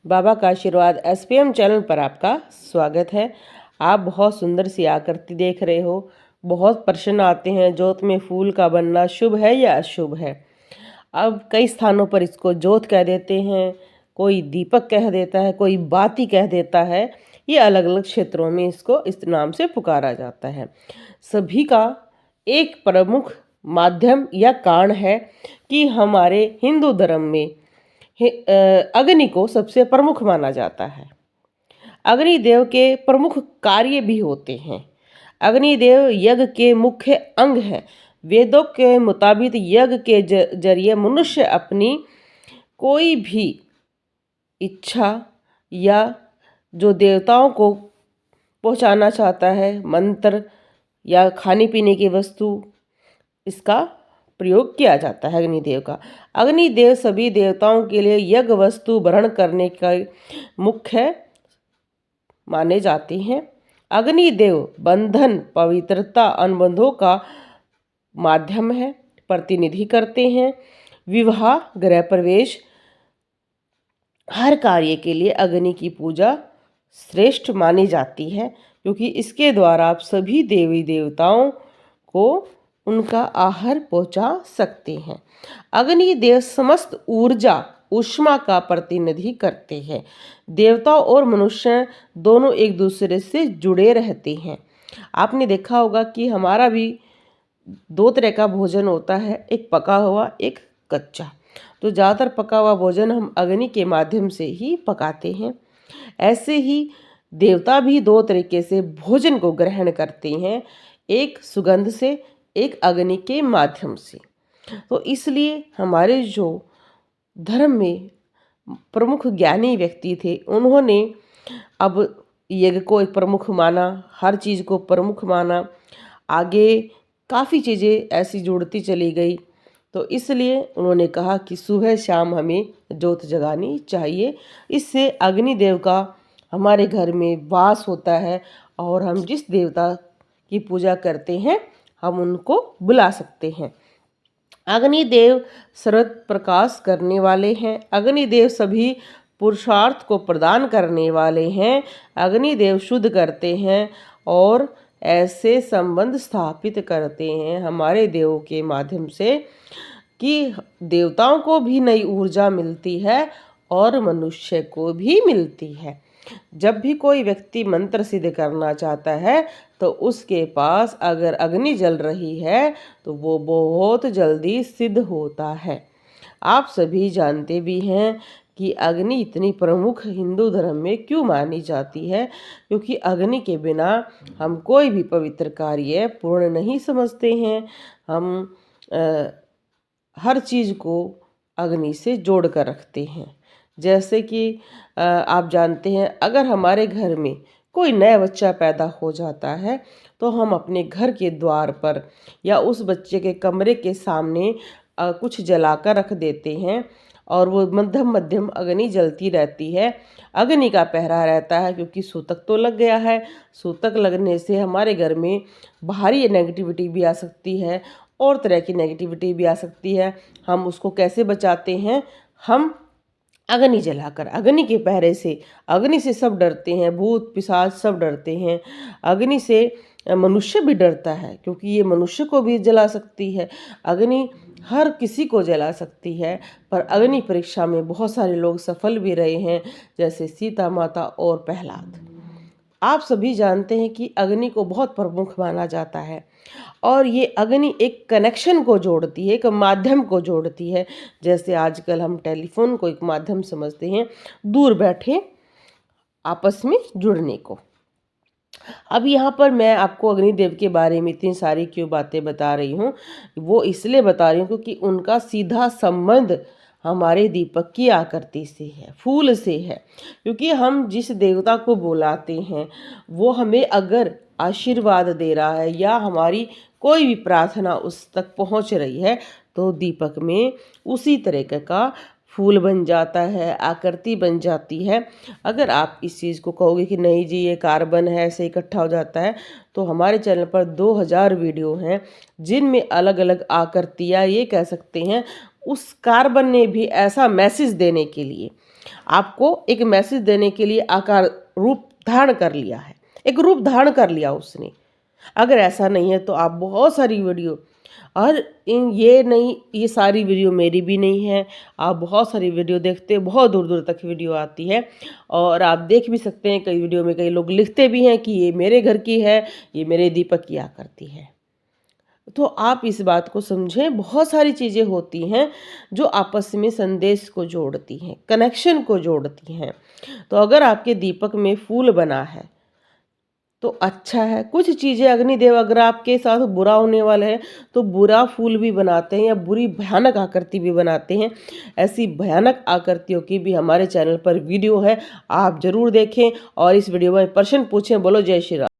बाबा का आशीर्वाद SPM channel पर आपका स्वागत है। आप बहुत सुंदर सी आकृति देख रहे हो। बहुत प्रश्न आते हैं, जोत में फूल का बनना शुभ है या अशुभ है। अब कई स्थानों पर इसको जोत कह देते हैं, कोई दीपक कह देता है, कोई बाती कह देता है। ये अलग अलग क्षेत्रों में इसको इस नाम से पुकारा जाता है। सभी का एक प्रमुख माध्यम या कारण है कि हमारे हिंदू धर्म में अग्नि को सबसे प्रमुख माना जाता है। अग्निदेव के प्रमुख कार्य भी होते हैं। अग्निदेव यज्ञ के मुख्य अंग हैं। वेदों के मुताबिक यज्ञ के जरिए मनुष्य अपनी कोई भी इच्छा या जो देवताओं को पहुंचाना चाहता है, मंत्र या खाने पीने की वस्तु, इसका प्रयोग किया जाता है अग्निदेव का। अग्निदेव सभी देवताओं के लिए यज्ञ वस्तु ग्रहण करने का मुख्य माने जाते हैं। अग्निदेव बंधन, पवित्रता, अनुबंधों का माध्यम है, प्रतिनिधि करते हैं। विवाह, गृह प्रवेश, हर कार्य के लिए अग्नि की पूजा श्रेष्ठ मानी जाती है, क्योंकि इसके द्वारा आप सभी देवी देवताओं को उनका आहार पहुंचा सकते हैं। अग्निदेव समस्त ऊर्जा ऊष्मा का प्रतिनिधि करते हैं। देवता और मनुष्य दोनों एक दूसरे से जुड़े रहते हैं। आपने देखा होगा कि हमारा भी दो तरह का भोजन होता है, एक पका हुआ, एक कच्चा। तो ज़्यादातर पका हुआ भोजन हम अग्नि के माध्यम से ही पकाते हैं। ऐसे ही देवता भी दो तरीके से भोजन को ग्रहण करते हैं, एक सुगंध से, एक अग्नि के माध्यम से। तो इसलिए हमारे जो धर्म में प्रमुख ज्ञानी व्यक्ति थे, उन्होंने अब यज्ञ को एक प्रमुख माना, हर चीज़ को प्रमुख माना। आगे काफ़ी चीज़ें ऐसी जुड़ती चली गई, तो इसलिए उन्होंने कहा कि सुबह शाम हमें जोत जगानी चाहिए। इससे अग्निदेव का हमारे घर में वास होता है और हम जिस देवता की पूजा करते हैं हम उनको बुला सकते हैं। अग्निदेव सर्व प्रकाश करने वाले हैं। अग्निदेव सभी पुरुषार्थ को प्रदान करने वाले हैं। अग्निदेव शुद्ध करते हैं और ऐसे संबंध स्थापित करते हैं हमारे देवों के माध्यम से कि देवताओं को भी नई ऊर्जा मिलती है और मनुष्य को भी मिलती है। जब भी कोई व्यक्ति मंत्र सिद्ध करना चाहता है तो उसके पास अगर अग्नि जल रही है तो वो बहुत जल्दी सिद्ध होता है। आप सभी जानते भी हैं कि अग्नि इतनी प्रमुख हिंदू धर्म में क्यों मानी जाती है, क्योंकि अग्नि के बिना हम कोई भी पवित्र कार्य पूर्ण नहीं समझते हैं। हम हर चीज़ को अग्नि से जोड़ कर रखते हैं। जैसे कि आप जानते हैं, अगर हमारे घर में कोई नया बच्चा पैदा हो जाता है तो हम अपने घर के द्वार पर या उस बच्चे के कमरे के सामने कुछ जलाकर रख देते हैं और वो मध्यम मध्यम अग्नि जलती रहती है। अग्नि का पहरा रहता है, क्योंकि सूतक तो लग गया है। सूतक लगने से हमारे घर में बाहरी नेगेटिविटी भी आ सकती है और तरह की नेगेटिविटी भी आ सकती है। हम उसको कैसे बचाते हैं? हम अग्नि जलाकर, अग्नि के पहरे से। अग्नि से सब डरते हैं, भूत पिशाच सब डरते हैं। अग्नि से मनुष्य भी डरता है, क्योंकि ये मनुष्य को भी जला सकती है। अग्नि हर किसी को जला सकती है, पर अग्नि परीक्षा में बहुत सारे लोग सफल भी रहे हैं, जैसे सीता माता और प्रहलाद। आप सभी जानते हैं कि अग्नि को बहुत प्रमुख माना जाता है और ये अग्नि एक कनेक्शन को जोड़ती है, एक माध्यम को जोड़ती है। जैसे आजकल हम टेलीफोन को एक माध्यम समझते हैं दूर बैठे आपस में जुड़ने को। अब यहाँ पर मैं आपको अग्निदेव के बारे में इतनी सारी क्यों बातें बता रही हूँ, वो इसलिए बता रही हूँ क्योंकि उनका सीधा संबंध हमारे दीपक की आकृति से है, फूल से है। क्योंकि हम जिस देवता को बुलाते हैं वो हमें अगर आशीर्वाद दे रहा है या हमारी कोई भी प्रार्थना उस तक पहुंच रही है तो दीपक में उसी तरह का फूल बन जाता है, आकृति बन जाती है। अगर आप इस चीज़ को कहोगे कि नहीं जी ये कार्बन है, ऐसे इकट्ठा हो जाता है, तो हमारे चैनल पर 2000 वीडियो हैं जिनमें अलग अलग आकृतियाँ, ये कह सकते हैं उस कार्बन ने भी ऐसा मैसेज देने के लिए आपको एक मैसेज देने के लिए आकार रूप धारण कर लिया है, एक रूप धारण कर लिया उसने। अगर ऐसा नहीं है तो आप बहुत सारी वीडियो, और ये नहीं, ये सारी वीडियो मेरी भी नहीं है, आप बहुत सारी वीडियो देखते हैं, बहुत दूर दूर तक वीडियो आती है, और आप देख भी सकते हैं कई वीडियो में कई लोग लिखते भी हैं कि ये मेरे घर की है, ये मेरे दीपक किया करती है। तो आप इस बात को समझें, बहुत सारी चीज़ें होती हैं जो आपस में संदेश को जोड़ती हैं, कनेक्शन को जोड़ती हैं। तो अगर आपके दीपक में फूल बना है तो अच्छा है। कुछ चीज़ें अग्निदेव अगर आपके साथ बुरा होने वाला है तो बुरा फूल भी बनाते हैं या बुरी भयानक आकृति भी बनाते हैं। ऐसी भयानक आकृतियों की भी हमारे चैनल पर वीडियो है, आप ज़रूर देखें। और इस वीडियो में प्रश्न पूछें। बोलो जय श्री राम।